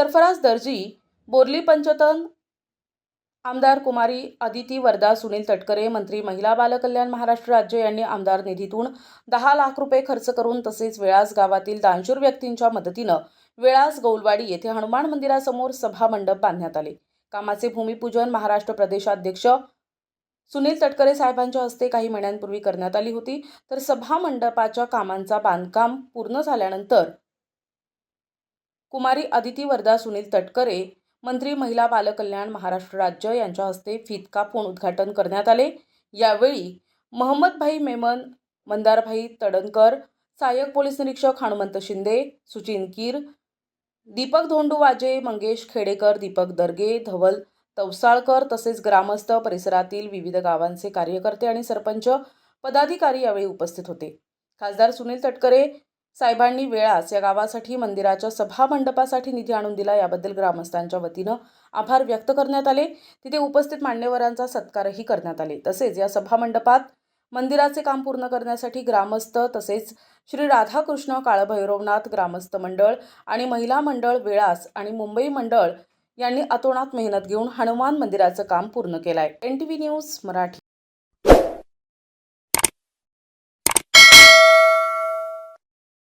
सरफराज दर्जी, बोर्ली पंचतन, आमदार कुमारी अदिती वरदा, सुनील तटकरे, मंत्री महिला बालकल्याण महाराष्ट्र राज्य यांनी आमदार निधीतून 10 लाख रुपये खर्च करून तसेच वेळास गावातील दानशूर व्यक्तींच्या मदतीनं वेळास गौलवाडी येथे हनुमान मंदिरासमोर सभा मंडप बांधण्यात आले। कामाचे भूमिपूजन महाराष्ट्र प्रदेशाध्यक्ष सुनील तटकरे साहेबांच्या हस्ते काही महिन्यांपूर्वी करण्यात आली होती। तर सभा मंडपाच्या कामांचा बांधकाम पूर्ण झाल्यानंतर कुमारी अदिती वरदा, सुनील तटकरे, मंत्री महिला बालकल्याण महाराष्ट्र राज्य यांच्या हस्ते फीत कापून उद्घाटन करण्यात आले। यावेळी महम्मदभाई मेमन, मंदारभाई तडणकर, सहाय्यक पोलीस निरीक्षक हनुमंत शिंदे, सुचिन कीर, दीपक धोंडू वाजे, मंगेश खेडेकर, दीपक दर्गे, धवल तवसाळकर तसेच ग्रामस्थ, परिसरातील विविध गावांचे कार्यकर्ते आणि सरपंच पदाधिकारी यावेळी उपस्थित होते। खासदार सुनील तटकरे साहेबांनी वेळास या गावासाठी मंदिराच्या सभा मंडपासाठी निधी आणून दिला, याबद्दल ग्रामस्थांच्या वतीनं आभार व्यक्त करण्यात आले। तिथे उपस्थित मान्यवरांचा सत्कारही करण्यात आले। तसेच या सभा मंडपात मंदिराचे काम पूर्ण करण्यासाठी ग्रामस्थ तसेच श्री राधाकृष्ण काळभैरवनाथ ग्रामस्थ मंडळ आणि महिला मंडळ वेळास आणि मुंबई मंडळ यांनी अतोनात मेहनत घेऊन हनुमान मंदिराचं काम पूर्ण केलंय। NTV news Marathi.